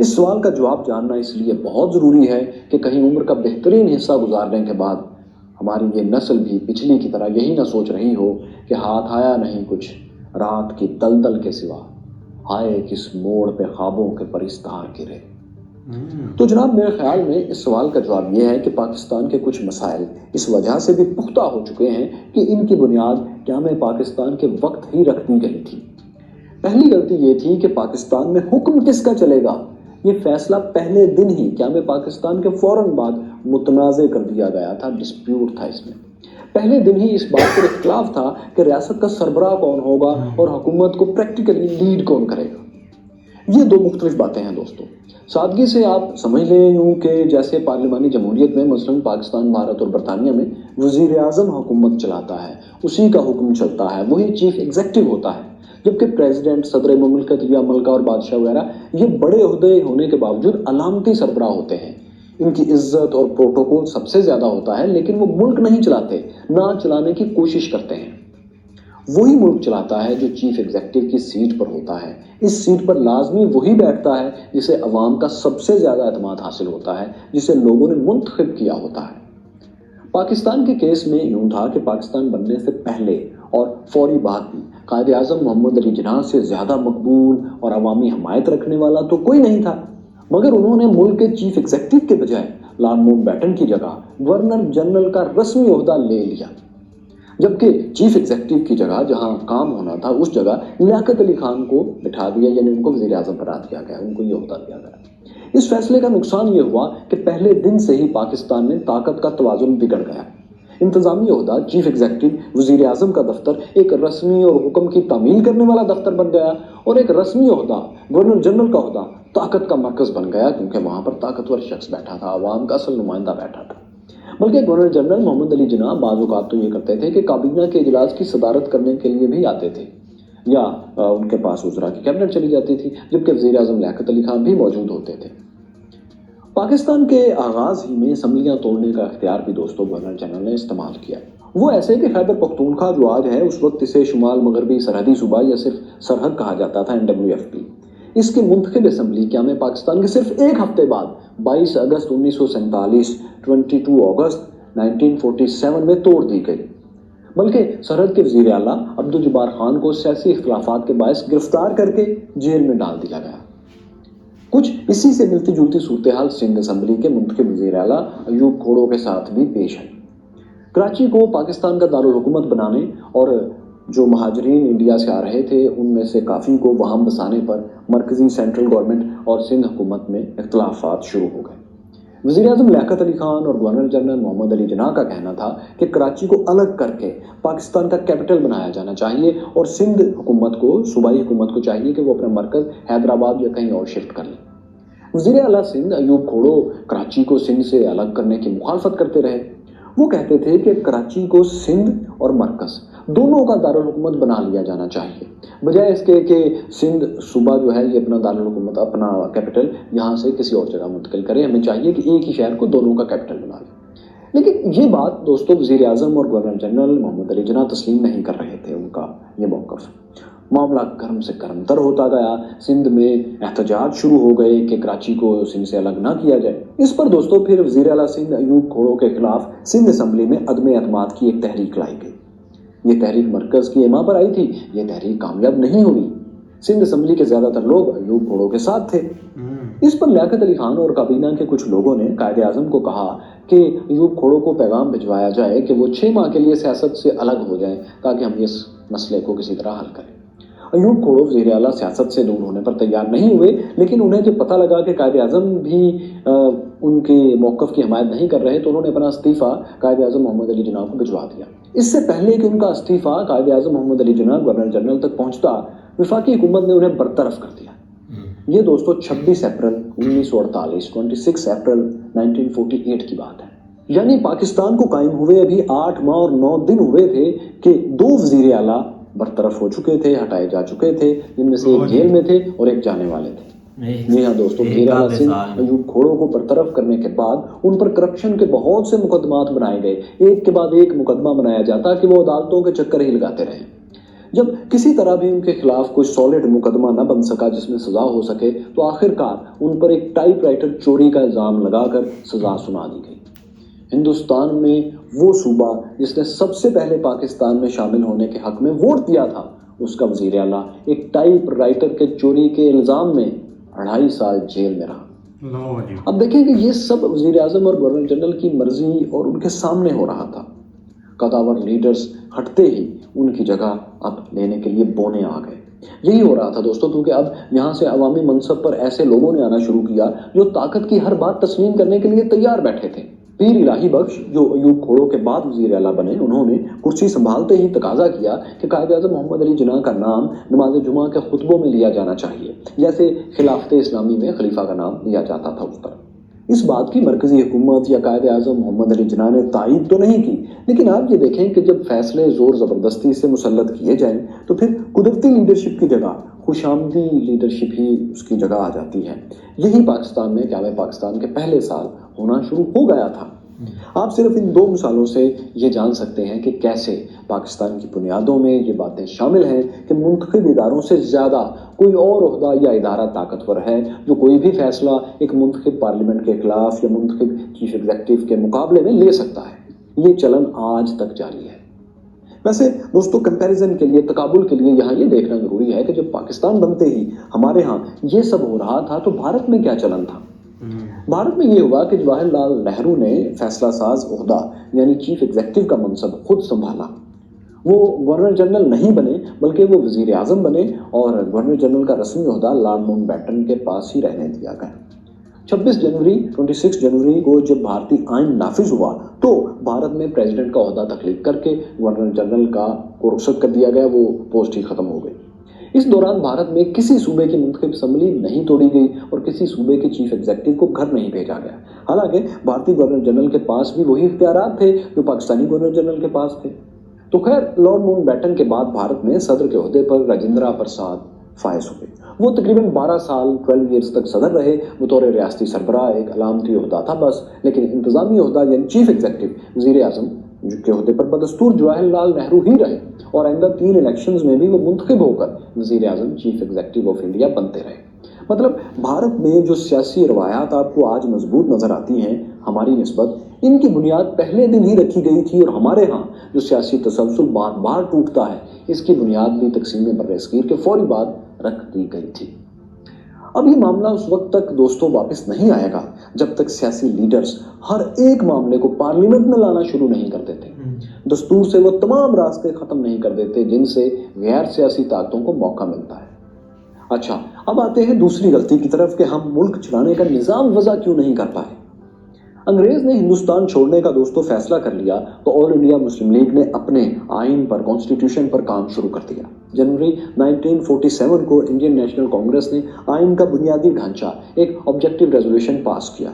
اس سوال کا جواب جاننا اس لیے بہت ضروری ہے کہ کہیں عمر کا بہترین حصہ گزارنے کے بعد ہماری یہ نسل بھی پچھلی کی طرح یہی نہ سوچ رہی ہو کہ ہاتھ آیا نہیں کچھ رات کی دلدل کے سوا، ہائے کس موڑ پہ خوابوں کے پرستار گرے۔ تو جناب میرے خیال میں اس سوال کا جواب یہ ہے کہ پاکستان کے کچھ مسائل اس وجہ سے بھی پختہ ہو چکے ہیں کہ ان کی بنیاد قیام پاکستان کے وقت ہی رکھ دی گئی تھی۔ پہلی غلطی یہ تھی کہ پاکستان میں حکم کس کا چلے گا، یہ فیصلہ پہلے دن ہی قیام پاکستان کے فوراً بعد متنازع کر دیا گیا تھا، ڈسپیوٹ تھا اس میں۔ پہلے دن ہی اس بات پر اختلاف تھا کہ ریاست کا سربراہ کون ہوگا اور حکومت کو پریکٹیکلی لیڈ کون کرے گا۔ یہ دو مختلف باتیں ہیں دوستو۔ سادگی سے آپ سمجھ لیں یوں کہ جیسے پارلیمانی جمہوریت میں مثلاً پاکستان، بھارت اور برطانیہ میں وزیر اعظم حکومت چلاتا ہے، اسی کا حکم چلتا ہے، وہی چیف ایگزیکٹو ہوتا ہے، جبکہ پریزیڈنٹ، صدر مملکت یا ملکہ اور بادشاہ وغیرہ یہ بڑے عہدے ہونے کے باوجود علامتی سربراہ ہوتے ہیں۔ ان کی عزت اور پروٹوکول سب سے زیادہ ہوتا ہے، لیکن وہ ملک نہیں چلاتے، نہ چلانے کی کوشش کرتے ہیں۔ وہی ملک چلاتا ہے جو چیف ایگزیکٹو کی سیٹ پر ہوتا ہے۔ اس سیٹ پر لازمی وہی بیٹھتا ہے جسے عوام کا سب سے زیادہ اعتماد حاصل ہوتا ہے، جسے لوگوں نے منتخب کیا ہوتا ہے۔ پاکستان کے کیس میں یوں تھا کہ پاکستان بننے سے پہلے اور فوری بعد بھی قائد اعظم محمد علی جناح سے زیادہ مقبول اور عوامی حمایت رکھنے والا تو کوئی نہیں تھا، مگر انہوں نے ملک کے چیف ایگزیکٹو کے بجائے لارڈ ماؤنٹ بیٹن کی جگہ گورنر جنرل کا رسمی عہدہ لے لیا، جبکہ چیف ایگزیکٹو کی جگہ جہاں کام ہونا تھا اس جگہ لیاقت علی خان کو بٹھا دیا، یعنی ان کو وزیر اعظم قرار دیا گیا، ان کو یہ عہدہ دیا گیا۔ اس فیصلے کا نقصان یہ ہوا کہ پہلے دن سے ہی پاکستان میں طاقت کا توازن بگڑ گیا۔ انتظامی عہدہ چیف ایگزیکٹو، وزیر اعظم کا دفتر ایک رسمی اور حکم کی تعمیل کرنے والا دفتر بن گیا، اور ایک رسمی عہدہ گورنر جنرل کا عہدہ طاقت کا مرکز بن گیا، کیونکہ وہاں پر طاقتور شخص بیٹھا تھا، عوام کا اصل نمائندہ بیٹھا تھا۔ بلکہ گورنر جنرل محمد علی جناح بعض اوقات تو یہ کرتے تھے کہ کابینہ کے اجلاس کی صدارت کرنے کے لیے بھی آتے تھے، یا ان کے پاس وزراء کی کیبنٹ چلی جاتی تھی، جبکہ وزیر اعظم لیاقت علی خان بھی موجود ہوتے تھے۔ پاکستان کے آغاز ہی میں اسمبلیاں توڑنے کا اختیار بھی دوستوں گورنر جنرل نے استعمال کیا۔ وہ ایسے کہ خیبر پختونخوا جو آج ہے، اس وقت اسے شمال مغربی سرحدی صوبہ یا صرف سرحد کہا جاتا تھا، NWFP۔ اس کی منتخب اسمبلی قیام پاکستان کے صرف ایک ہفتے بعد 22 اگست 1947 22 اگست 1947 میں توڑ دی گئی، بلکہ سرحد کے وزیر اعلیٰ عبدالجبار خان کو سیاسی اختلافات کے باعث گرفتار کر کے جیل میں ڈال دیا گیا۔ کچھ اسی سے ملتی جلتی صورتحال سندھ اسمبلی کے منتخب وزیر اعلیٰ ایوب کھوڑو کے ساتھ بھی پیش ہے۔ کراچی کو پاکستان کا دارالحکومت بنانے اور جو مہاجرین انڈیا سے آ رہے تھے ان میں سے کافی کو وہاں بسانے پر مرکزی سینٹرل گورنمنٹ اور سندھ حکومت میں اختلافات شروع ہو گئے۔ وزیر اعظم لیاقت علی خان اور گورنر جنرل محمد علی جناح کا کہنا تھا کہ کراچی کو الگ کر کے پاکستان کا کیپٹل بنایا جانا چاہیے، اور سندھ حکومت کو، صوبائی حکومت کو چاہیے کہ وہ اپنا مرکز حیدرآباد یا کہیں اور شفٹ کر لیں۔ وزیر اعلیٰ سندھ ایوب کھوڑو کراچی کو سندھ سے الگ کرنے کی مخالفت کرتے رہے۔ وہ کہتے تھے کہ کراچی کو سندھ اور مرکز دونوں کا دارالحکومت بنا لیا جانا چاہیے، بجائے اس کے کہ سندھ صوبہ جو ہے یہ اپنا دارالحکومت، اپنا کیپٹل یہاں سے کسی اور جگہ منتقل کرے۔ ہمیں چاہیے کہ ایک ہی شہر کو دونوں کا کیپٹل بنا لے۔ لیکن یہ بات دوستوں وزیر اعظم اور گورنر جنرل محمد علی جناح تسلیم نہیں کر رہے تھے، ان کا یہ موقف۔ معاملہ گرم سے گرم تر ہوتا گیا، سندھ میں احتجاج شروع ہو گئے کہ کراچی کو سندھ سے الگ نہ کیا جائے۔ اس پر دوستوں پھر وزیر اعلیٰ سندھ ایوب کھوڑو کے خلاف سندھ اسمبلی میں عدم اعتماد کی ایک تحریک لائی گئی۔ یہ تحریک مرکز کی ایما پر آئی تھی، یہ تحریک کامیاب نہیں ہوئی۔ سندھ اسمبلی کے زیادہ تر لوگ ایوب کھوڑو کے ساتھ تھے۔ اس پر لیاقت علی خان اور کابینہ کے کچھ لوگوں نے قائد اعظم کو کہا کہ ایوب کھوڑو کو پیغام بھجوایا جائے کہ وہ 6 ماہ کے لیے سیاست سے الگ ہو جائیں تاکہ ہم اس مسئلے کو کسی طرح حل کریں۔ ایوب کھوڑو وزیر اعلیٰ سیاست سے دور ہونے پر تیار نہیں ہوئے، لیکن انہیں جب پتہ لگا کہ قائد اعظم بھی ان کے موقف کی حمایت نہیں کر رہے تو انہوں نے اپنا استعفیٰ قائد اعظم محمد علی جناح کو بھجوا دیا۔ اس سے پہلے کہ ان کا استعفیٰ قائد اعظم محمد علی جناح گورنر جنرل تک پہنچتا، وفاقی حکومت نے انہیں برطرف کر دیا۔ یہ دوستو 26 اپریل 1948 26 اپریل 1948 کی بات ہے۔ یعنی پاکستان کو قائم ہوئے ابھی 8 ماہ اور 9 دن ہوئے تھے کہ 2 وزیر اعلیٰ برطرف ہو چکے تھے، ہٹائے جا چکے تھے، جن میں سے ایک جیل میں تھے اور ایک جانے والے تھے۔ جی ہاں دوستو، وزیر اعلیٰ سندھ ایوب کھوڑو کو برطرف کرنے کے بعد ان پر کرپشن کے بہت سے مقدمات بنائے گئے، ایک کے بعد ایک مقدمہ بنایا جاتا کہ وہ عدالتوں کے چکر ہی لگاتے رہے۔ جب کسی طرح بھی ان کے خلاف کوئی سالڈ مقدمہ نہ بن سکا جس میں سزا ہو سکے تو آخرکار ان پر ایک ٹائپ رائٹر چوری کا الزام لگا کر سزا سنا دی گئی۔ ہندوستان میں وہ صوبہ جس نے سب سے پہلے پاکستان میں شامل ہونے کے حق میں ووٹ دیا تھا، اس کا وزیر اعلیٰ ایک ٹائپ رائٹر کے چوری کے الزام میں 2.5 سال جیل میں رہا۔ اب دیکھیں کہ یہ سب وزیر اعظم اور گورنر جنرل کی مرضی اور ان کے سامنے ہو رہا تھا۔ قداور لیڈرز ہٹتے ہی ان کی جگہ اب لینے کے لیے بونے آ گئے۔ یہی ہو رہا تھا دوستو، کیونکہ اب یہاں سے عوامی منصب پر ایسے لوگوں نے آنا شروع کیا جو طاقت کی ہر بات تسلیم کرنے کے لیے تیار بیٹھے تھے۔ پیر الہی بخش جو ایوب کھوڑوں کے بعد وزیر اعلیٰ بنے، انہوں نے کرسی سنبھالتے ہی تقاضا کیا کہ قائد اعظم محمد علی جناح کا نام نماز جمعہ کے خطبوں میں لیا جانا چاہیے، جیسے خلافت اسلامی میں خلیفہ کا نام لیا جاتا تھا اس طرح۔ اس بات کی مرکزی حکومت یا قائد اعظم محمد علی جناح نے تائید تو نہیں کی، لیکن آپ یہ دیکھیں کہ جب فیصلے زور زبردستی سے مسلط کیے جائیں تو پھر قدرتی لیڈرشپ کی جگہ خوش آمدی لیڈرشپ ہی اس کی جگہ آ جاتی ہے۔ یہی پاکستان میں قیام پاکستان کے پہلے سال ہونا شروع ہو گیا تھا۔ آپ صرف ان 2 مثالوں سے یہ جان سکتے ہیں کہ کیسے پاکستان کی بنیادوں میں یہ باتیں شامل ہیں کہ منتخب اداروں سے زیادہ کوئی اور عہدہ یا ادارہ طاقتور ہے جو کوئی بھی فیصلہ ایک منتخب پارلیمنٹ کے خلاف یا منتخب چیف ایگزیکٹو کے مقابلے میں لے سکتا ہے۔ یہ چلن آج تک جاری ہے۔ ویسے دوستو کمپیریزن کے لیے، تقابل کے لیے یہاں یہ دیکھنا ضروری ہے کہ جب پاکستان بنتے ہی ہمارے ہاں یہ سب ہو رہا تھا تو بھارت میں کیا چلن تھا۔ بھارت میں یہ ہوا کہ جواہر لال نہرو نے فیصلہ ساز عہدہ یعنی چیف ایگزیکٹو کا منصب خود سنبھالا۔ وہ گورنر جنرل نہیں بنے بلکہ وہ وزیر اعظم بنے اور گورنر جنرل کا رسمی عہدہ لارڈ ماؤنٹ بیٹن کے پاس ہی رہنے دیا گیا۔ 26 جنوری کو جب بھارتی آئین نافذ ہوا تو بھارت میں پریزیڈنٹ کا عہدہ تخلیق کر کے گورنر جنرل کو رخصت کر دیا گیا، وہ پوسٹ ہی ختم ہو گئی۔ اس دوران بھارت میں کسی صوبے کی منتخب اسمبلی نہیں توڑی گئی اور کسی صوبے کے چیف ایگزیکٹو کو گھر نہیں بھیجا گیا، حالانکہ بھارتی گورنر جنرل کے پاس بھی وہی اختیارات تھے جو پاکستانی گورنر جنرل کے پاس تھے۔ تو خیر، لارڈ ماؤنٹ بیٹن کے بعد بھارت میں صدر کے عہدے پر راجندرا پرساد فائز ہوئے۔ وہ تقریباً 12 سال 12 ایئرز تک صدر رہے۔ بطور ریاستی سربراہ ایک علامتی عہدہ تھا بس، لیکن انتظامی عہدہ یعنی چیف ایگزیکٹو وزیر اعظم کے عہدے پر بدستور جواہر لال نہرو ہی رہے اور آئندہ 3 الیکشنز میں بھی وہ منتخب ہو کر وزیر اعظم چیف ایگزیکٹو آف انڈیا بنتے رہے۔ مطلب بھارت میں جو سیاسی روایات آپ کو آج مضبوط نظر آتی ہیں ہماری نسبت، ان کی بنیاد پہلے دن ہی رکھی گئی تھی، اور ہمارے ہاں جو سیاسی تسلسل بار بار ٹوٹتا ہے اس کی بنیاد بھی تقسیم برصغیر کے فوری بعد رکھ دی گئی تھی۔ اب یہ معاملہ اس وقت تک دوستوں واپس نہیں آئے گا جب تک سیاسی لیڈرز ہر ایک معاملے کو پارلیمنٹ میں لانا شروع نہیں کر دیتے، دستور سے وہ تمام راستے ختم نہیں کر دیتے جن سے غیر سیاسی طاقتوں کو موقع ملتا ہے۔ اچھا، اب آتے ہیں دوسری غلطی کی طرف کہ ہم ملک چلانے کا نظام وضع کیوں نہیں کر پائے۔ انگریز نے ہندوستان چھوڑنے کا دوستوں فیصلہ کر لیا تو آل انڈیا مسلم لیگ نے اپنے آئین پر، کانسٹیٹیوشن پر کام شروع کر دیا۔ جنوری 1947 کو انڈین نیشنل کانگریس نے آئین کا بنیادی ڈھانچہ، ایک آبجیکٹو ریزولوشن پاس کیا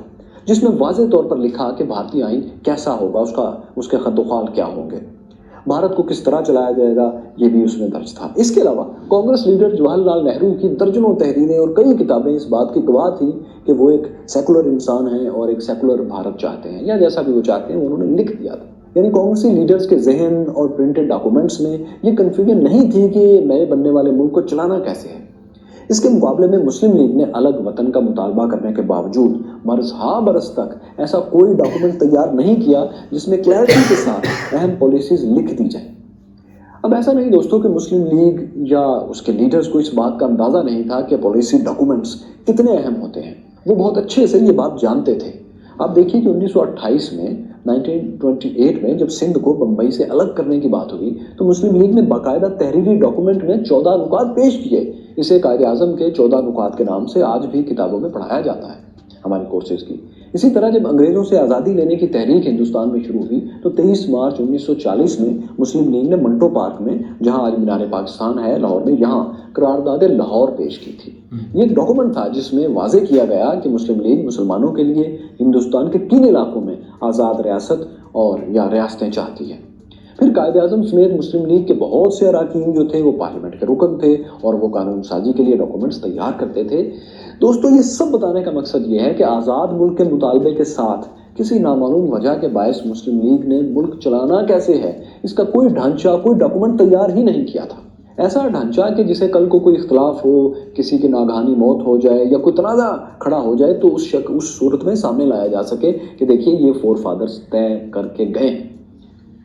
جس میں واضح طور پر لکھا کہ بھارتی آئین کیسا ہوگا، اس کے خط و خال کیا ہوں گے، بھارت کو کس طرح چلایا جائے گا، یہ بھی اس میں درج تھا۔ اس کے علاوہ کانگریس لیڈر جواہر لال نہرو کی درجنوں تحریریں اور کئی کتابیں اس بات کی گواہ تھیں کہ وہ ایک سیکولر انسان ہیں اور ایک سیکولر بھارت چاہتے ہیں، یا جیسا بھی وہ چاہتے ہیں انہوں نے لکھ دیا تھا۔ یعنی کانگریسی لیڈرز کے ذہن اور پرنٹڈ ڈاکومنٹس میں یہ کنفیوژن نہیں تھی کہ نئے بننے والے ملک کو چلانا کیسے ہے۔ اس کے مقابلے میں مسلم لیگ نے الگ وطن کا مطالبہ کرنے کے باوجود برس تک ایسا کوئی ڈاکومنٹ تیار نہیں کیا جس میں کلیئرٹی کے ساتھ اہم پالیسیز لکھ دی جائیں۔ اب ایسا نہیں دوستوں کہ مسلم لیگ یا اس کے لیڈرز کو اس بات کا اندازہ نہیں تھا کہ پالیسی ڈاکومنٹس کتنے اہم ہوتے ہیں، وہ بہت اچھے سے یہ بات جانتے تھے۔ آپ دیکھیے کہ 1928 میں 1928 میں جب سندھ کو بمبئی سے الگ کرنے کی بات ہوئی تو مسلم لیگ نے باقاعدہ تحریری ڈاکومنٹ میں 14 نکات پیش کیے۔ اسے قائد اعظم کے 14 نکات کے نام سے آج بھی کتابوں میں پڑھایا جاتا ہے ہماری کورسز کی۔ اسی طرح جب انگریزوں سے آزادی لینے کی تحریک ہندوستان میں شروع ہوئی تو 23 مارچ 1940 میں مسلم لیگ نے منٹو پارک میں، جہاں آج مینار پاکستان ہے لاہور میں، یہاں قرارداد لاہور پیش کی تھی۔ یہ ایک ڈاکومنٹ تھا جس میں واضح کیا گیا کہ مسلم لیگ مسلمانوں کے لیے ہندوستان کے کن علاقوں میں آزاد ریاست اور یا ریاستیں چاہتی ہے۔ پھر قائد اعظم سمیت مسلم لیگ کے بہت سے اراکین جو تھے وہ پارلیمنٹ کے رکن تھے اور وہ قانون سازی کے لیے ڈاکومنٹس تیار کرتے تھے۔ دوستو یہ سب بتانے کا مقصد یہ ہے کہ آزاد ملک کے مطالبے کے ساتھ کسی نامعلوم وجہ کے باعث مسلم لیگ نے ملک چلانا کیسے ہے اس کا کوئی ڈھانچہ، کوئی ڈاکومنٹ تیار ہی نہیں کیا تھا۔ ایسا ڈھانچہ کہ جسے کل کو کوئی اختلاف ہو، کسی کی ناگہانی موت ہو جائے یا کوئی تنازع کھڑا ہو جائے تو اس صورت میں سامنے لایا جا سکے کہ دیکھیے یہ فور فادرز طے کر کے گئے۔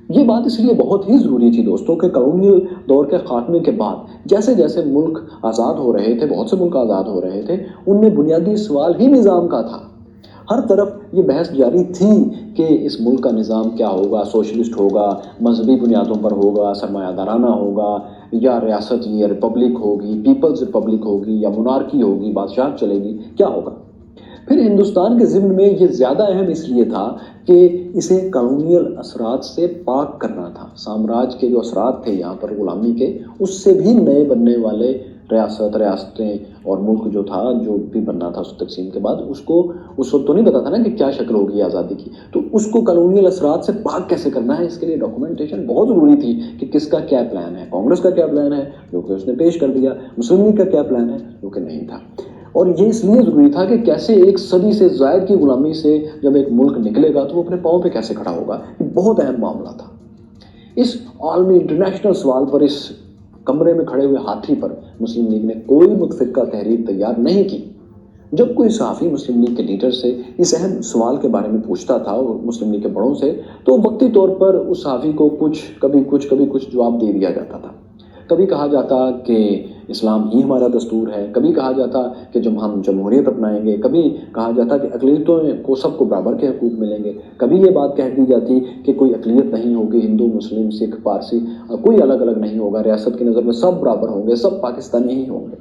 یہ بات اس لیے بہت ہی ضروری تھی دوستوں کہ کالونیل دور کے خاتمے کے بعد جیسے جیسے ملک آزاد ہو رہے تھے، بہت سے ملک آزاد ہو رہے تھے، ان میں بنیادی سوال ہی نظام کا تھا۔ ہر طرف یہ بحث جاری تھی کہ اس ملک کا نظام کیا ہوگا، سوشلسٹ ہوگا، مذہبی بنیادوں پر ہوگا، سرمایہ دارانہ ہوگا، یا ریاست یہ ریپبلک ہوگی، پیپلز ریپبلک ہوگی، یا مونارکی ہوگی، بادشاہ چلے گی، کیا ہوگا۔ پھر ہندوستان کے ضمن میں یہ زیادہ اہم اس لیے تھا کہ اسے کالونیل اثرات سے پاک کرنا تھا۔ سامراج کے جو اثرات تھے یہاں پر غلامی کے، اس سے بھی نئے بننے والے ریاستیں اور ملک جو تھا، جو بھی بننا تھا اس تقسیم کے بعد، اس کو اس وقت تو نہیں پتا تھا نا کہ کیا شکل ہوگی آزادی کی، تو اس کو کالونیل اثرات سے پاک کیسے کرنا ہے، اس کے لیے ڈاکومنٹیشن بہت ضروری تھی کہ کس کا کیا پلان ہے۔ کانگریس کا کیا پلان ہے جو کہ اس نے پیش کر دیا، مسلم لیگ کا کیا پلان ہے جو کہ نہیں تھا۔ اور یہ اس لیے ضروری تھا کہ کیسے ایک صدی سے زائد کی غلامی سے جب ایک ملک نکلے گا تو وہ اپنے پاؤں پہ کیسے کھڑا ہوگا۔ یہ بہت اہم معاملہ تھا۔ اس عالمی انٹرنیشنل سوال پر، اس کمرے میں کھڑے ہوئے ہاتھی پر مسلم لیگ نے کوئی متفقہ تحریر تیار نہیں کی۔ جب کوئی صحافی مسلم لیگ کے لیڈر سے اس اہم سوال کے بارے میں پوچھتا تھا اور مسلم لیگ کے بڑوں سے، تو وقتی طور پر اس صحافی کو کبھی کچھ جواب دے دیا جاتا تھا۔ کبھی کہا جاتا کہ اسلام ہی ہمارا دستور ہے، کبھی کہا جاتا کہ جب ہم جمہوریت اپنائیں گے، کبھی کہا جاتا کہ اقلیتوں کو سب کو برابر کے حقوق ملیں گے، کبھی یہ بات کہہ دی جاتی کہ کوئی اقلیت نہیں ہوگی، ہندو، مسلم، سکھ، پارسی، کوئی الگ الگ نہیں ہوگا، ریاست کی نظر میں سب برابر ہوں گے، سب پاکستانی ہی ہوں گے،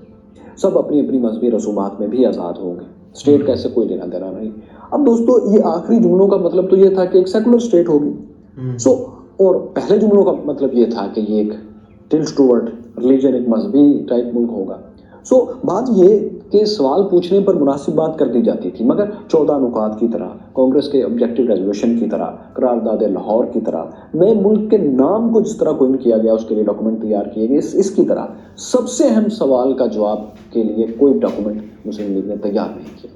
سب اپنی اپنی مذہبی رسومات میں بھی آزاد ہوں گے، اسٹیٹ کا ایسے کوئی لینا دینا نہیں۔ اب دوستو یہ آخری جملوں کا مطلب تو یہ تھا کہ ایک سیکولر اسٹیٹ ہوگی، اور پہلے جملوں کا مطلب یہ تھا کہ یہ ایک ٹلس ٹوورڈ ریلیجن، ایک مذہبی ٹائپ ملک ہوگا۔ بات یہ کہ سوال پوچھنے پر مناسب بات کر دی جاتی تھی، مگر 14 نکات کی طرح، کانگریس کے آبجیکٹو ریزولوشن کی طرح، قرارداد لاہور کی طرح، نئے ملک کے نام کو جس طرح کوئن کیا گیا، اس کے لیے ڈاکومنٹ تیار کیے گئے، اس کی طرح سب سے اہم سوال کا جواب کے لیے کوئی ڈاکومنٹ مسلم لیگ نے تیار نہیں کیا۔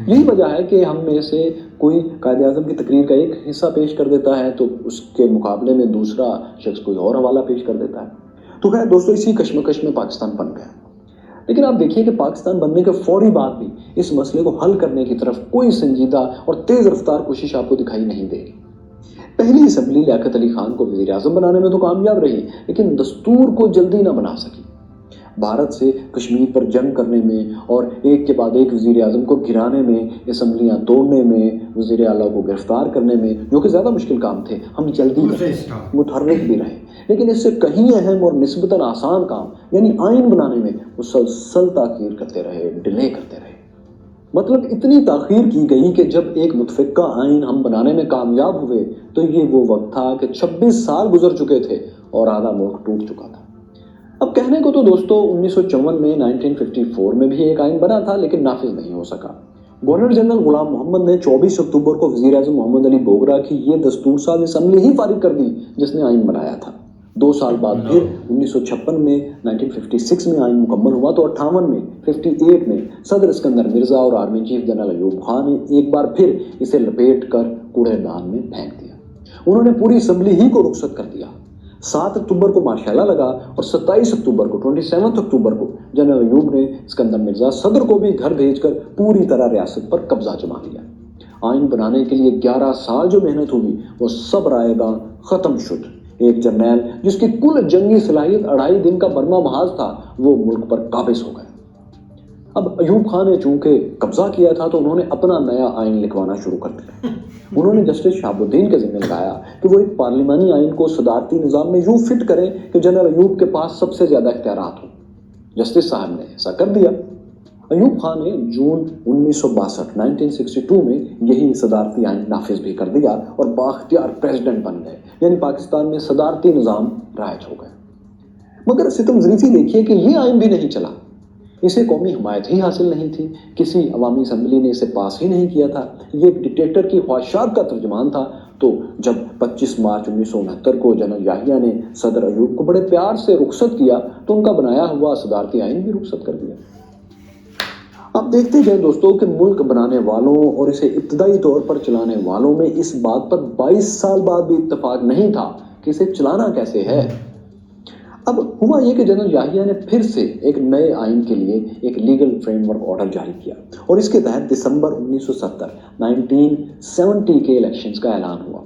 یہی وجہ ہے کہ ہم میں سے کوئی قائد اعظم کی تقریر کا ایک حصہ پیش کر دیتا ہے تو اس کے مقابلے میں دوسرا شخص کوئی اور حوالہ پیش کر دیتا ہے۔ تو خیر دوستو، اسی کشمکش میں پاکستان بن گیا۔ لیکن آپ دیکھیے کہ پاکستان بننے کے فوری بعد بھی اس مسئلے کو حل کرنے کی طرف کوئی سنجیدہ اور تیز رفتار کوشش آپ کو دکھائی نہیں دے گی۔ پہلی اسمبلی لیاقت علی خان کو وزیر اعظم بنانے میں تو کامیاب رہی، لیکن دستور کو جلدی نہ بنا سکی۔ بھارت سے کشمیر پر جنگ کرنے میں اور ایک کے بعد ایک وزیر اعظم کو گرانے میں، اسمبلیاں توڑنے میں، وزیر اعلیٰ کو گرفتار کرنے میں، جو کہ زیادہ مشکل کام تھے، ہم جلدی متحرک بھی رہے۔ لیکن اس سے کہیں اہم اور نسبتاً آسان کام یعنی آئین بنانے میں مسلسل تاخیر کرتے رہے، ڈیلے کرتے رہے۔ مطلب اتنی تاخیر کی گئی کہ جب ایک متفقہ آئین ہم بنانے میں کامیاب ہوئے تو یہ وہ وقت تھا کہ 26 سال گزر چکے تھے اور آدھا ملک ٹوٹ چکا تھا۔ اب کہنے کو تو دوستو 1954 میں 1954 میں بھی ایک آئین بنا تھا، لیکن نافذ نہیں ہو سکا۔ گورنر جنرل غلام محمد نے 24 اکتوبر کو وزیر اعظم محمد علی بوگرا کی یہ دستور ساز اسمبلی ہی فارغ کر دی جس نے آئین بنایا تھا۔ 2 سال بعد پھر 1956 میں 1956 میں آئین مکمل ہوا تو 58 میں 58 میں صدر اسکندر مرزا اور army chief general Ayub Khan نے ایک بار پھر اسے لپیٹ کر کوڑے دان میں پھینک دیا۔ انہوں نے پوری اسمبلی ہی کو رخصت کر دیا۔ 7 اکتوبر کو مارشالہ لگا اور 27 اکتوبر کو 27 اکتوبر کو جنرل ایوب نے اسکندر مرزا صدر کو بھی گھر بھیج کر پوری طرح ریاست پر قبضہ جما لیا۔ آئین بنانے کے لیے 11 سال جو محنت ہوئی وہ سب رائے گاں ختم شد۔ ایک جرنیل جس کی کل جنگی صلاحیت 2.5 دن کا برما محاذ تھا، وہ ملک پر قابض ہو گیا۔ اب ایوب خان نے چونکہ قبضہ کیا تھا تو انہوں نے اپنا نیا آئین لکھوانا شروع کر دیا۔ انہوں نے جسٹس شہاب الدین کے ذمہ لگایا کہ وہ ایک پارلیمانی آئین کو صدارتی نظام میں یوں فٹ کریں کہ جنرل ایوب کے پاس سب سے زیادہ اختیارات ہوں۔ جسٹس صاحب نے ایسا کر دیا۔ ایوب خان نے جون 1962 میں یہی صدارتی آئین نافذ بھی کر دیا اور بااختیار پریزیڈنٹ بن گئے، یعنی پاکستان میں صدارتی نظام رائج ہو گئے۔ مگر ستم ظریفی دیکھیے کہ یہ آئین بھی نہیں چلا، اسے قومی حمایت ہی حاصل نہیں تھی، کسی عوامی اسمبلی نے اسے پاس ہی نہیں کیا تھا، یہ ایک ڈکٹیٹر کی خواہشات کا ترجمان تھا۔ تو جب 25 مارچ 1969 کو جنرل یاہیا نے صدر ایوب کو بڑے پیار سے رخصت کیا تو ان کا بنایا ہوا صدارتی آئین بھی رخصت کر دیا۔ اب دیکھتے جائیں دوستوں کہ ملک بنانے والوں اور اسے ابتدائی طور پر چلانے والوں میں اس بات پر 22 سال بعد بھی اتفاق نہیں تھا کہ اسے چلانا کیسے ہے۔ اب ہوا یہ کہ جنرل یاہیا نے پھر سے ایک نئے آئین کے لیے ایک لیگل فریم ورک آرڈر جاری کیا اور اس کے تحت دسمبر 1970 کے الیکشنز کا اعلان ہوا۔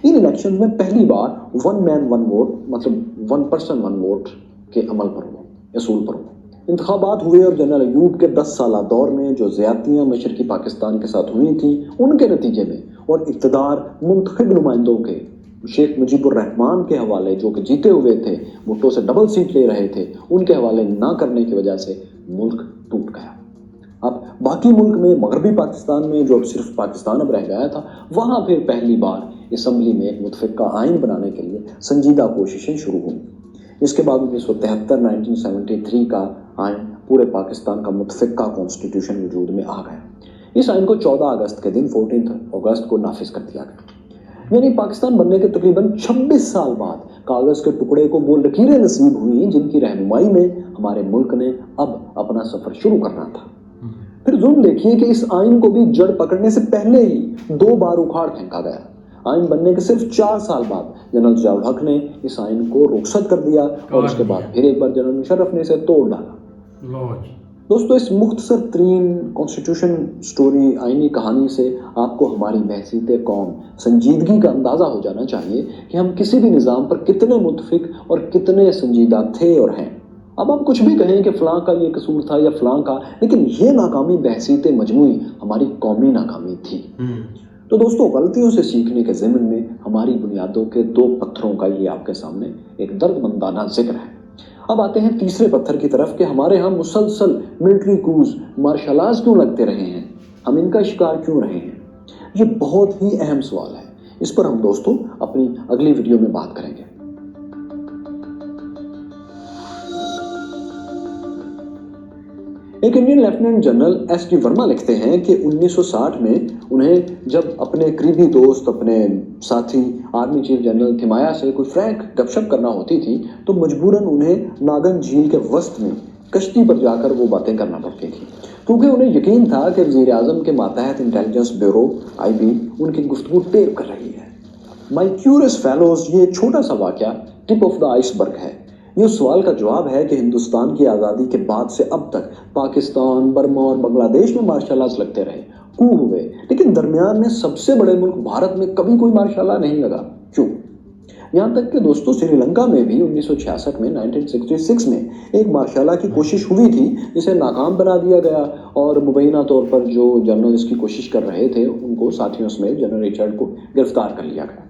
ان الیکشنز میں پہلی بار ون مین ون ووٹ مطلب ون پرسن ون ووٹ کے عمل پر ہوا، اصول پر ہوا۔ انتخابات ہوئے اور جنرل ایوب کے 10 سالہ دور میں جو زیادتیاں مشرقی پاکستان کے ساتھ ہوئی تھیں ان کے نتیجے میں اور اقتدار منتخب نمائندوں کے شیخ مجیب الرحمان کے حوالے جو کہ جیتے ہوئے تھے، ووٹوں سے ڈبل سیٹ لے رہے تھے، ان کے حوالے نہ کرنے کی وجہ سے ملک ٹوٹ گیا۔ اب باقی ملک میں مغربی پاکستان میں جو صرف پاکستان اب رہ گیا تھا، وہاں پھر پہلی بار اسمبلی میں ایک متفقہ آئین بنانے کے لیے سنجیدہ کوششیں شروع ہوئیں۔ اس کے بعد 1973 کا آئین پورے پاکستان کا متفقہ کانسٹیٹیوشن وجود میں آ گیا۔ اس آئین کو 14 اگست کے دن 14 اگست کو نافذ کر دیا گیا۔ یعنی پاکستان بننے کے تقریباً 26 سال بعد کاغذ کے ٹکڑے کو وہ لکیریں نصیب ہوئیں جن کی رہنمائی میں ہمارے ملک نے اب اپنا سفر شروع کرنا تھا۔ پھر ظلم دیکھیے کہ اس آئین کو بھی جڑ پکڑنے سے پہلے ہی 2 بار اکھاڑ پھینکا گیا۔ آئین بننے کے صرف 4 سال بعد جنرل ضیاء الحق نے اس آئین کو رخصت کر دیا اور اس کے بعد پھر ایک بار جنرل مشرف نے اسے توڑ ڈالا۔ دوستو، اس مختصر ترین کانسٹیٹیوشن سٹوری آئینی کہانی سے آپ کو ہماری بحثیت قوم سنجیدگی کا اندازہ ہو جانا چاہیے کہ ہم کسی بھی نظام پر کتنے متفق اور کتنے سنجیدہ تھے اور ہیں۔ اب آپ کچھ بھی کہیں کہ فلاں کا یہ قصور تھا یا فلاں کا، لیکن یہ ناکامی بحثیت مجموعی ہماری قومی ناکامی تھی۔ تو دوستو، غلطیوں سے سیکھنے کے ضمن میں ہماری بنیادوں کے 2 پتھروں کا یہ آپ کے سامنے ایک درد مندانہ ذکر ہے۔ اب آتے ہیں تیسرے پتھر کی طرف کہ ہمارے ہاں مسلسل ملٹری کوز، مارشل آرٹس کیوں لگتے رہے ہیں، ہم ان کا شکار کیوں رہے ہیں۔ یہ بہت ہی اہم سوال ہے، اس پر ہم دوستو اپنی اگلی ویڈیو میں بات کریں گے۔ ایک Indian lieutenant general S D Verma لکھتے ہیں کہ 1960 میں انہیں جب اپنے قریبی دوست، اپنے ساتھی آرمی چیف جنرل تھیمایا سے کوئی فرینک گپ شپ کرنا ہوتی تھی تو مجبوراً انہیں ناگن جھیل کے وسط میں کشتی پر جا کر وہ باتیں کرنا پڑتی تھی، کیونکہ انہیں یقین تھا کہ وزیر اعظم کے ماتحت انٹیلیجنس بیورو IB ان کی گفتگو ٹیپ کر رہی ہے۔ مائی کیورس فیلوز، یہ چھوٹا سا واقعہ ٹپ آف دا آئس برگ ہے۔ یہ اس سوال کا جواب ہے کہ ہندوستان کی آزادی کے بعد سے اب تک پاکستان، برما اور بنگلہ دیش میں مارشل آرٹس لگتے رہے، کو ہوئے، لیکن درمیان میں سب سے بڑے ملک بھارت میں کبھی کوئی مارشل آرٹ نہیں لگا۔ کیوں؟ یہاں تک کہ دوستو سری لنکا میں بھی 1966 میں 1966 میں ایک مارشل آرٹ کی کوشش ہوئی تھی جسے ناکام بنا دیا گیا اور مبینہ طور پر جو جنرل اس کی کوشش کر رہے تھے ان کو ساتھیوں سمیت جنرل رچرڈ کو گرفتار کر لیا گیا۔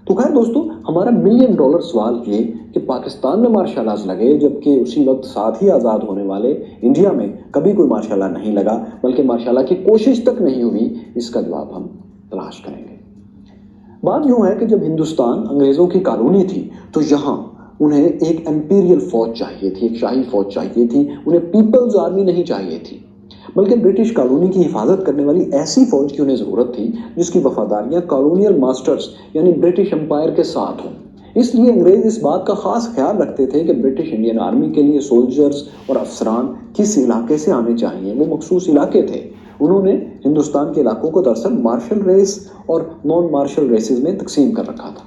تو خیر دوستو، ہمارا $1 ملین سوال یہ کہ پاکستان میں مارشل آرٹس لگے جبکہ اسی وقت ساتھ ہی آزاد ہونے والے انڈیا میں کبھی کوئی مارشل آرٹ نہیں لگا، بلکہ مارشل آرٹ کی کوشش تک نہیں ہوئی، اس کا جواب ہم تلاش کریں گے۔ بات یوں ہے کہ جب ہندوستان انگریزوں کی کالونی تھی تو یہاں انہیں ایک امپیریل فوج چاہیے تھی، ایک شاہی فوج چاہیے تھی، انہیں پیپلز آرمی نہیں چاہیے تھی، بلکہ برٹش کالونی کی حفاظت کرنے والی ایسی فوج کی انہیں ضرورت تھی جس کی وفاداریاں کالونیل ماسٹرز یعنی برٹش امپائر کے ساتھ ہوں۔ اس لیے انگریز اس بات کا خاص خیال رکھتے تھے کہ برٹش انڈین آرمی کے لیے سولجرز اور افسران کس علاقے سے آنے چاہیے، وہ مخصوص علاقے تھے۔ انہوں نے ہندوستان کے علاقوں کو دراصل مارشل ریس اور نان مارشل ریسز میں تقسیم کر رکھا تھا۔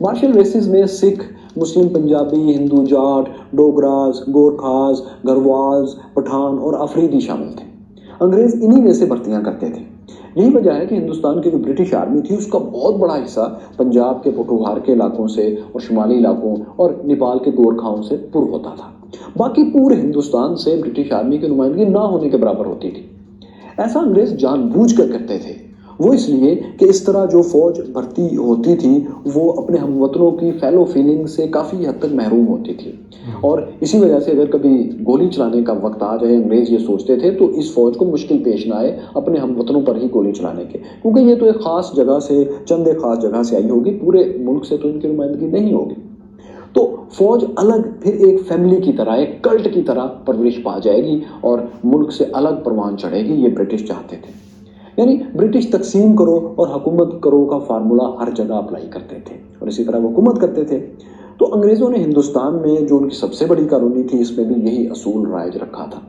مارشل ریسز میں سکھ، مسلم پنجابی، ہندو جاٹ، ڈوگراز، گورکھاز، گھروالز، پٹھان اور افریدی شامل تھے۔ انگریز انہی میں سے بھرتیاں کرتے تھے۔ یہی وجہ ہے کہ ہندوستان کی جو برٹش آرمی تھی اس کا بہت بڑا حصہ پنجاب کے پٹوہار کے علاقوں سے اور شمالی علاقوں اور نیپال کے گورکھاؤں سے پر ہوتا تھا۔ باقی پورے ہندوستان سے برٹش آرمی کی نمائندگی نہ ہونے کے برابر ہوتی تھی۔ ایسا انگریز جان بوجھ کر کرتے تھے، وہ اس لیے کہ اس طرح جو فوج بھرتی ہوتی تھی وہ اپنے ہم وطنوں کی فیلو فیلنگ سے کافی حد تک محروم ہوتی تھی، اور اسی وجہ سے اگر کبھی گولی چلانے کا وقت آ جائے انگریز یہ سوچتے تھے تو اس فوج کو مشکل پیش نہ آئے اپنے ہم وطنوں پر ہی گولی چلانے کے، کیونکہ یہ تو ایک خاص جگہ سے، چند ایک خاص جگہ سے آئی ہوگی، پورے ملک سے تو ان کی نمائندگی نہیں ہوگی۔ تو فوج الگ پھر ایک فیملی کی طرح، ایک کلٹ کی طرح پرورش پا جائے گی اور ملک سے الگ پروان چڑھے گی، یہ برٹش چاہتے تھے۔ یعنی برٹش تقسیم کرو اور حکومت کرو کا فارمولہ ہر جگہ اپلائی کرتے تھے اور اسی طرح وہ حکومت کرتے تھے۔ تو انگریزوں نے ہندوستان میں جو ان کی سب سے بڑی کالونی تھی اس میں بھی یہی اصول رائج رکھا تھا۔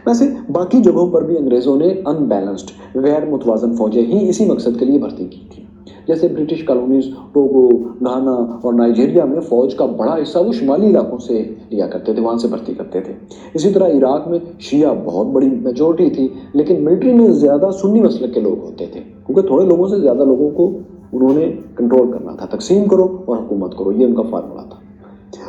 ویسے باقی جگہوں پر بھی انگریزوں نے ان بیلنسڈ، غیر متوازن فوجیں ہی اسی مقصد کے لیے بھرتی کی تھی۔ جیسے برٹش کالونیز ٹوگو، گھانا اور نائجیریا میں فوج کا بڑا حصہ وہ شمالی علاقوں سے لیا کرتے تھے، وہاں سے بھرتی کرتے تھے۔ اسی طرح عراق میں شیعہ بہت بڑی میجورٹی تھی، لیکن ملٹری میں زیادہ سنی مسلک کے لوگ ہوتے تھے، کیونکہ تھوڑے لوگوں سے زیادہ لوگوں کو انہوں نے کنٹرول کرنا تھا۔ تقسیم کرو اور حکومت کرو، یہ ان کا فارمولا تھا۔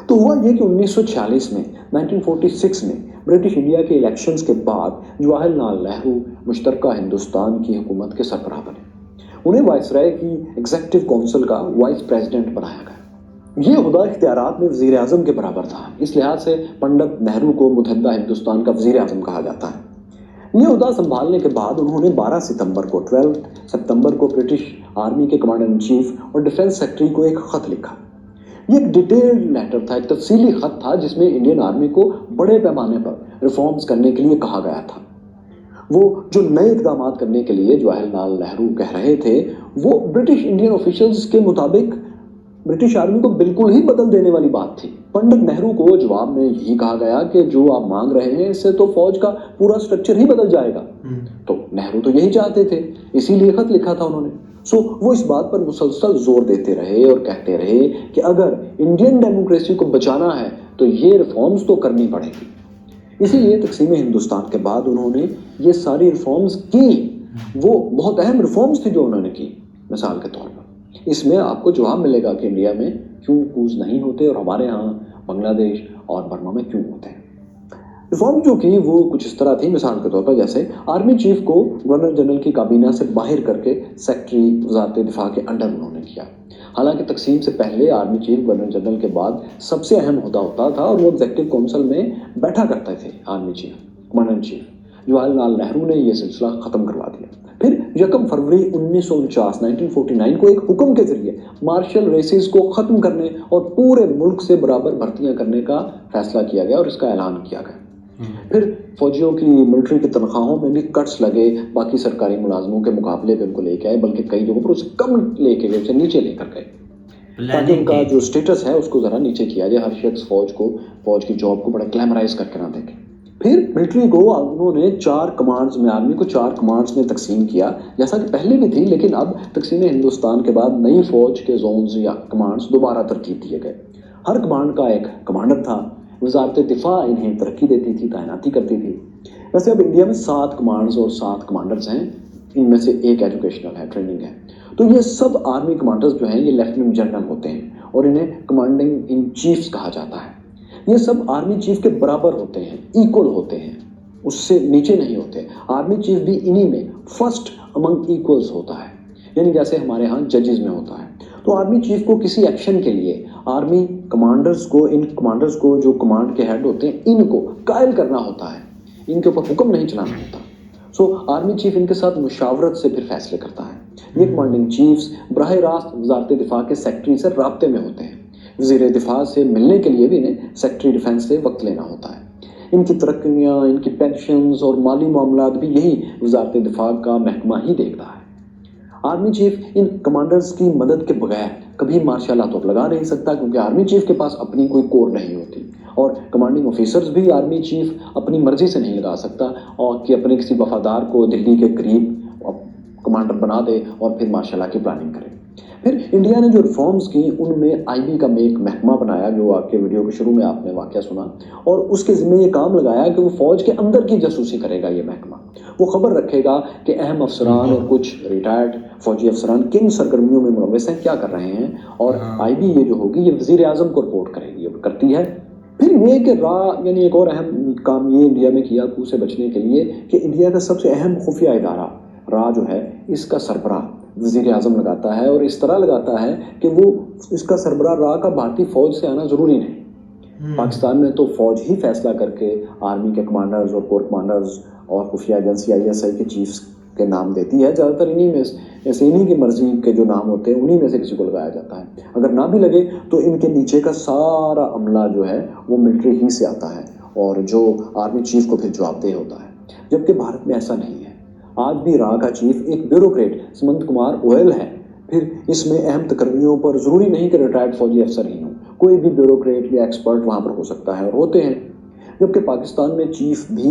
تو ہوا یہ کہ 1946 میں 1946 میں برٹش انڈیا کے الیکشنز کے بعد جواہر لال نہرو مشترکہ ہندوستان کی حکومت کے سربراہ بنے۔ انہیں وائسرائے کی ایگزیکٹو کونسل کا وائس پریزیڈنٹ بنایا گیا۔ یہ عہدہ اختیارات میں وزیر اعظم کے برابر تھا، اس لحاظ سے پنڈت نہرو کو متحدہ ہندوستان کا وزیر اعظم کہا جاتا ہے۔ یہ عہدہ سنبھالنے کے بعد انہوں نے 12 ستمبر کو برٹش آرمی کے کمانڈر ان چیف اور ڈیفنس سیکرٹری کو ایک خط لکھا۔ یہ ایک ڈیٹیلڈ لیٹر تھا، ایک تفصیلی خط تھا جس میں انڈین آرمی کو بڑے پیمانے پر ریفارمز کرنے کے لیے کہا گیا تھا۔ وہ جو نئے اقدامات کرنے کے لیے جواہر لال نہرو کہہ رہے تھے، وہ برٹش انڈین آفیشلز کے مطابق برٹش آرمی کو بالکل ہی بدل دینے والی بات تھی۔ پنڈت نہرو کو جواب میں یہی کہا گیا کہ جو آپ مانگ رہے ہیں اس سے تو فوج کا پورا سٹرکچر ہی بدل جائے گا۔ تو نہرو تو یہی چاہتے تھے، اسی لیے خط لکھا تھا انہوں نے۔ وہ اس بات پر مسلسل زور دیتے رہے اور کہتے رہے کہ اگر انڈین ڈیموکریسی کو بچانا ہے تو یہ ریفارمز تو کرنی پڑے گی۔ اسی لیے تقسیم ہندوستان کے بعد انہوں نے یہ ساری ریفارمز کی۔ وہ بہت اہم ریفارمز تھی جو انہوں نے کی۔ مثال کے طور پر اس میں آپ کو جواب ملے گا کہ انڈیا میں کیوں کوز نہیں ہوتے اور ہمارے ہاں بنگلہ دیش اور برما میں کیوں ہوتے ہیں۔ ریفارم جو کی وہ کچھ اس طرح تھی، مثال کے طور پر جیسے آرمی چیف کو گورنر جنرل کی کابینہ سے باہر کر کے سیکرٹری وزارت دفاع کے انڈر انہوں نے کیا۔ حالانکہ تقسیم سے پہلے آرمی چیف گورنر جنرل کے بعد سب سے اہم عہدہ ہوتا تھا اور وہ ایگزیکٹو کونسل میں بیٹھا کرتے تھے army chief, commander in chief. Jawahar Lal Nehru نے یہ سلسلہ ختم کروا دیا۔ پھر 1 فروری 1949 کو ایک حکم کے ذریعے مارشل ریسز کو ختم کرنے اور پورے ملک سے برابر بھرتیاں کرنے کا فیصلہ کیا گیا اور اس کا اعلان کیا گیا۔ پھر فوجیوں کی ملٹری کی تنخواہوں میں بھی کٹس لگے، باقی سرکاری ملازموں کے مقابلے پہ ان کو لے کے آئے، بلکہ کئی جگہوں پر اسے کم لے کے گئے، اسے نیچے لے کر گئے، تاکہ ان کا جو سٹیٹس ہے اس کو ذرا نیچے کیا جائے، ہر شخص فوج کی جاب کو بڑا گلیمرائز کر کے نہ دیکھے۔ پھر ملٹری کو انہوں نے 4 کمانڈز میں، آرمی کو 4 کمانڈز میں تقسیم کیا، جیسا کہ پہلے بھی تھی، لیکن اب تقسیم ہندوستان کے بعد نئی فوج کے زونز یا کمانڈز دوبارہ ترتیب دیے گئے۔ ہر کمانڈ کا ایک کمانڈر تھا، وزارت دفاع انہیں ترقی دیتی تھی، تعیناتی کرتی تھی۔ ویسے اب انڈیا میں 7 کمانڈز اور 7 کمانڈرز ہیں، ان میں سے ایک ایجوکیشنل ہے، ٹریننگ ہے۔ تو یہ سب آرمی کمانڈرز جو ہیں یہ لیفٹیننٹ جنرل ہوتے ہیں اور انہیں کمانڈنگ ان چیفز کہا جاتا ہے۔ یہ سب آرمی چیف کے برابر ہوتے ہیں، ایکول ہوتے ہیں، اس سے نیچے نہیں ہوتے۔ آرمی چیف بھی انہی میں فرسٹ امنگ ایکولز ہوتا ہے، یعنی جیسے ہمارے ہاں ججز میں ہوتا ہے۔ تو آرمی چیف کو کسی ایکشن کے لیے آرمی کمانڈرز کو، ان کمانڈرز کو جو کمانڈ کے ہیڈ ہوتے ہیں، ان کو قائل کرنا ہوتا ہے، ان کے اوپر حکم نہیں چلانا ہوتا۔ آرمی چیف ان کے ساتھ مشاورت سے پھر فیصلے کرتا ہے۔ یہ کمانڈنگ چیفز براہ راست وزارت دفاع کے سیکرٹری سے رابطے میں ہوتے ہیں۔ وزیر دفاع سے ملنے کے لیے بھی انہیں سیکرٹری ڈیفنس سے وقت لینا ہوتا ہے۔ ان کی ترقیاں، ان کی پینشنز اور مالی معاملات بھی یہی وزارت دفاع کا محکمہ ہی دیکھتا ہے۔ آرمی چیف ان کمانڈرز کی مدد کے بغیر کبھی مارشل لا تو لگا نہیں سکتا، کیونکہ آرمی چیف کے پاس اپنی کوئی کور نہیں ہوتی، اور کمانڈنگ آفیسرز بھی آرمی چیف اپنی مرضی سے نہیں لگا سکتا اور کہ اپنے کسی وفادار کو دلی کے قریب کمانڈر بنا دے اور پھر مارشل لا کی پلاننگ کرے۔ پھر انڈیا نے جو ریفارمز کی ان میں آئی بی کا ایک محکمہ بنایا، جو آپ کے ویڈیو کے شروع میں آپ نے واقعہ سنا، اور اس کے ذمہ یہ کام لگایا کہ وہ فوج کے اندر کی جاسوسی کرے گا۔ یہ محکمہ وہ خبر رکھے گا کہ اہم افسران اور کچھ ریٹائرڈ فوجی افسران کن سرگرمیوں میں ملوث ہیں، کیا کر رہے ہیں، اور آئی بی یہ جو ہوگی یہ وزیر اعظم کو رپورٹ کرے گی، کرتی ہے۔ پھر یہ کہ یعنی ایک اور اہم کام یہ انڈیا میں کیا کو سے بچنے کے لیے کہ انڈیا کا سب سے اہم خفیہ ادارہ جو ہے، اس کا سربراہ وزیر اعظم لگاتا ہے، اور اس طرح لگاتا ہے کہ وہ اس کا سربراہ کا بھارتی فوج سے آنا ضروری نہیں۔ پاکستان میں تو فوج ہی فیصلہ کر کے آرمی کے کمانڈرز اور کور کمانڈرز اور خفیہ ایجنسی ISI کے چیفز کے نام دیتی ہے۔ زیادہ تر انہی کی مرضی کے جو نام ہوتے ہیں انہی میں سے کسی کو لگایا جاتا ہے۔ اگر نہ بھی لگے تو ان کے نیچے کا سارا عملہ جو ہے وہ ملٹری ہی سے آتا ہے، اور جو آرمی چیف کو پھر جواب دہ ہوتا ہے، جبکہ بھارت میں ایسا نہیں ہے۔ آج بھی کا چیف ایک بیوروکریٹ سمنت کمار گوئل ہے۔ پھر اس میں اہم تقرریوں پر ضروری نہیں کہ ریٹائرڈ فوجی افسر ہی ہوں، کوئی بھی بیوروکریٹ یا ایکسپرٹ وہاں پر ہو سکتا ہے، اور ہوتے ہیں۔ جبکہ پاکستان میں چیف بھی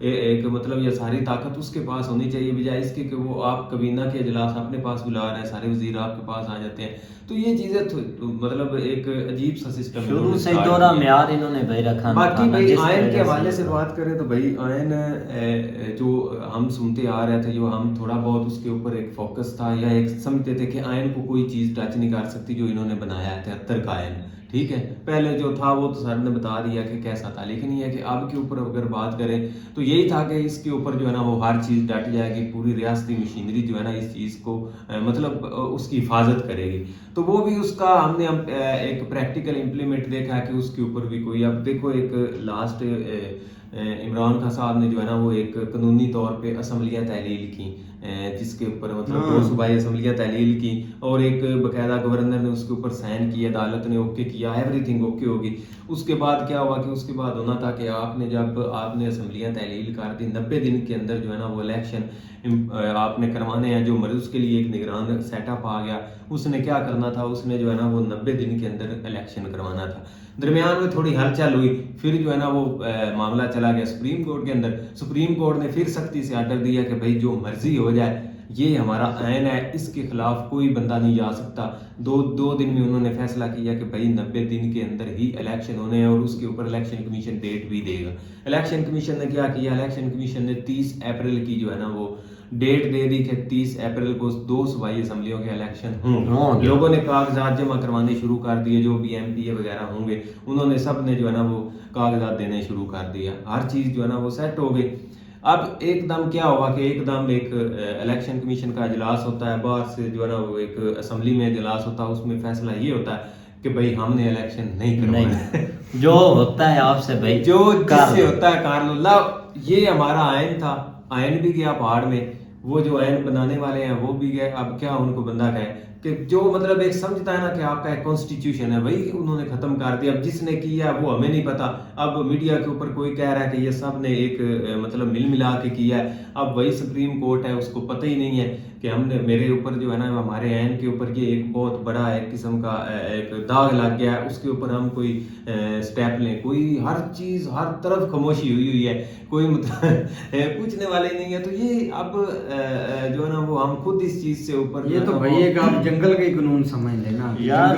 ایک مطلب یہ ساری طاقت اس کے پاس ہونی چاہیے، بجائے اس کے کہ وہ آپ کابینہ کے اجلاس اپنے پاس بلا رہے ہیں، سارے وزیر آپ کے پاس آ جاتے ہیں. تو یہ چیزیں مطلب ایک عجیب سا سسٹم شروع سے دورہ معیار انہوں نے بھائی رکھا. باقی بھائی آئین کے حوالے سے بات کریں تو بھائی آئین جو ہم سنتے آ رہے تھے، جو ہم تھوڑا بہت اس کے اوپر ایک فوکس تھا یا ایک سمجھتے تھے کہ آئین کو کوئی چیز ٹچ نہیں کر سکتی جو انہوں نے بنایا ہے 73 کا آئین. ٹھیک ہے، پہلے جو تھا وہ تو سر نے بتا دیا کہ کیسا تھا، لیکن یہ ہے کہ اب کے اوپر اگر بات کریں تو یہی تھا کہ اس کے اوپر جو ہے نا وہ ہر چیز ڈٹ جائے گی، پوری ریاستی مشینری جو ہے نا اس چیز کو مطلب اس کی حفاظت کرے گی. تو وہ بھی اس کا ہم نے ایک پریکٹیکل امپلیمنٹ دیکھا کہ اس کے اوپر بھی کوئی، اب دیکھو ایک لاسٹ عمران خان صاحب نے جو ہے نا وہ ایک قانونی طور پہ اسمبلیاں تحلیل کی، جس کے اوپر مطلب 2 صوبائی اسمبلیاں تحلیل کی اور ایک باقاعدہ گورنر نے اس کے اوپر سائن کیے، عدالت نے اوکے کیا، ایوری تھنگ اوکے ہوگی. اس کے بعد کیا ہوا کہ اس کے بعد ہونا تھا کہ آپ نے جب آپ نے اسمبلیاں تحلیل کر دی، 90 دن کے اندر جو ہے نا وہ الیکشن آپ نے کروانے ہیں. جو مرض اس کے لیے ایک نگران سیٹ اپ آ گیا، اس نے کیا کرنا تھا، اس نے جو ہے نا وہ 90 دن کے اندر الیکشن کروانا تھا. درمیان میں تھوڑی ہلچل ہوئی، پھر جو ہے نا وہ معاملہ چلا گیا سپریم کورٹ کے اندر. سپریم کورٹ نے پھر سختی سے آرڈر دیا کہ بھائی جو مرضی ہو جائے، یہ ہمارا آئین ہے، اس کے خلاف کوئی بندہ نہیں جا سکتا. 2 دن میں انہوں نے فیصلہ کیا کہ بھائی 90 دن کے اندر ہی الیکشن ہونے ہیں اور اس کے اوپر الیکشن کمیشن ڈیٹ بھی دے گا. الیکشن کمیشن نے کیا کیا، الیکشن کمیشن نے 30 اپریل کی جو ہے نا وہ ڈیٹ دے دی کہ 30 اپریل کو 2 صوبائی اسمبلیوں کے الیکشن ہوں. لوگوں نے کاغذات جمع کروانے شروع کر دیے، جو بھی ایم پی اے وغیرہ ہوں گے انہوں نے سب نے جو ہے نا وہ کاغذات دینے شروع کر دیا. ہر چیز جو ہے نا وہ سیٹ ہو گئی. اب ایک دم کیا ہوا کہ ایک دم ایک الیکشن کمیشن کا اجلاس ہوتا ہے، باہر سے جو ہے نا وہ ایک اسمبلی میں اجلاس ہوتا ہے، اس میں فیصلہ یہ ہوتا ہے کہ بھائی ہم نے الیکشن نہیں کروانا. جو ہوتا ہے آپ سے بھائی جو جس سے ہوتا ہے کار لو. یہ ہمارا آئین تھا، آئین بھی گیا پہاڑ میں، وہ جو آئین بنانے والے ہیں وہ بھی گئے. اب کیا ان کو بندہ کہے کہ جو مطلب ایک سمجھتا ہے نا کہ آپ کا ایک کانسٹیٹیوشن ہے، وہی انہوں نے ختم کر دیا. اب جس نے کیا وہ ہمیں نہیں پتا. اب میڈیا کے اوپر کوئی کہہ رہا ہے کہ یہ سب نے ایک مطلب مل ملا کے کیا ہے. اب وہی سپریم کورٹ ہے، اس کو پتہ ہی نہیں ہے کہ ہم نے میرے اوپر جو ہے نا ہمارے عین کے اوپر یہ ایک بہت بڑا ایک قسم کا ایک داغ لگ گیا ہے، اس کے اوپر ہم کوئی سٹیپ لیں. کوئی ہر چیز ہر طرف خاموشی ہوئی ہے، کوئی مطلب پوچھنے والے نہیں ہے. تو یہ اب جو ہے نا وہ ہم خود اس چیز سے اوپر، یہ تو بھائی ایک آپ جنگل کا ہی قانون سمجھ لینا،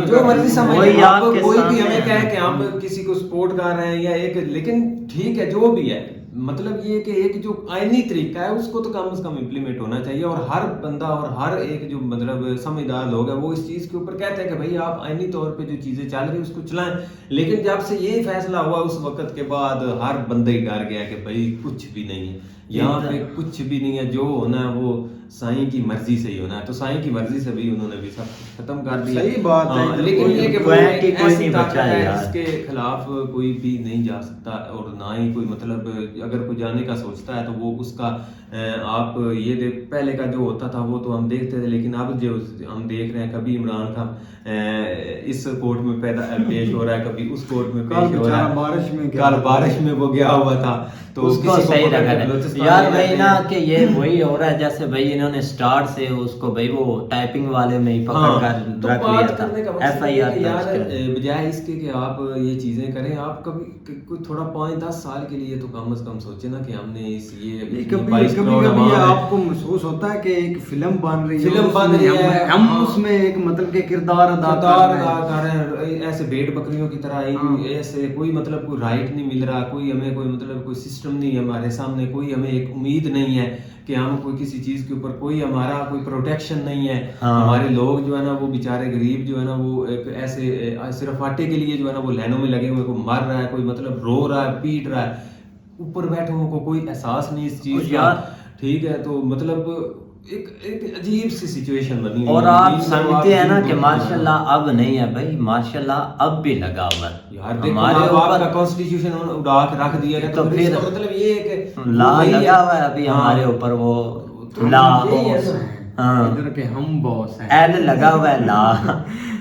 جو مرضی سمجھ لیں. کوئی بھی ہمیں کہے کہ ہم کسی کو سپورٹ کر رہے ہیں یا ایک، لیکن ٹھیک ہے جو بھی ہے، مطلب یہ کہ ایک جو آئینی طریقہ ہے اس کو تو کم از کم امپلیمنٹ ہونا چاہیے. اور ہر بندہ اور ہر ایک جو مطلب سمجھدار لوگ ہیں وہ اس چیز کے اوپر کہتے ہیں کہ بھائی آپ آئینی طور پہ جو چیزیں چل رہی ہیں اس کو چلائیں. لیکن جب سے یہ فیصلہ ہوا اس وقت کے بعد ہر بندہ ہی ڈر گیا کہ بھائی کچھ بھی نہیں ہے یہاں پہ، کچھ بھی نہیں ہے. جو ہونا ہے وہ سائیں کی مرضی سے ہی ہونا ہے. تو سائیں کی مرضی سے بھی انہوں نے بھی سب ختم کر دیا. صحیح بات ہے، لیکن یہ کہ کوئی نہیں بچا ہے اس کے خلاف کوئی بھی نہیں جا سکتا، اور نہ ہی کوئی مطلب اگر کوئی جانے کا سوچتا ہے تو وہ اس کا آپ یہ پہلے کا جو ہوتا تھا وہ تو ہم دیکھتے تھے. لیکن اب جو ہم دیکھ رہے ہیں، کبھی عمران خان اس کورٹ میں پیش ہو رہا ہے، کبھی اس کورٹ میں پیش ہو رہا ہے. کل بارش میں وہ گیا ہوا تھا تو اس کو صحیح رکھا ہے یار بھائی نا کہ یہ وہی ہو رہا ہے جیسے بھائی انہوں نے سٹارٹ سے اس کو بھائی وہ ٹائپنگ والے میں ہی پکڑ کر رکھ لیا تھا. ایف آئی آر بجائے اس کے کہ آپ یہ چیزیں کریں، آپ کبھی کوئی تھوڑا 5-10 سال کے لیے تو کم از کم سوچیں نا کہ ہم نے اس یہ کبھی آپ کو محسوس ہوتا ہے کہ ایک فلم بن رہی ہے، ہم اس میں ایک مطلب کہ کردار ادا کر رہے ہیں، ایسے بھیڑ بکریوں کی طرح. ایسے کوئی مطلب کوئی رائٹ نہیں مل رہا، کوئی ہمیں کوئی مطلب کوئی سسٹم نہیں ہے ہمارے سامنے، کوئی ہمیں ایک امید نہیں ہے کہ ہم کوئی کسی چیز کے اوپر کوئی ہمارا کوئی پروٹیکشن نہیں ہے. ہمارے لوگ جو ہے نا وہ بیچارے غریب جو ہے نا وہ ایک ایسے صرف آٹے کے لیے جو ہے نا وہ لائنوں میں لگے ہوئے، کوئی مر رہا ہے، کوئی مطلب رو رہا ہے، پیٹ رہا ہے، اوپر بیٹھے ہوں کو کوئی احساس نہیں اس چیز کا. ٹھیک ہے، تو مطلب ایک عجیب سی سچویشن بنی ہوئی. اور آپ سمجھتے ہیں نا کہ ماشاءاللہ اب نہیں ہے بھائی، ماشاءاللہ اب بھی لگا ہوا ہے یار. ہمارے اوپر کا کانسٹیٹیوشن اڑا کے رکھ دیا ہے، تو پھر مطلب یہ ہے کہ لا لگا ہوا ہے ابھی ہمارے اوپر، وہ لا ادھر کے ہم باس ہیں، ایل لگا ہوا ہے لا.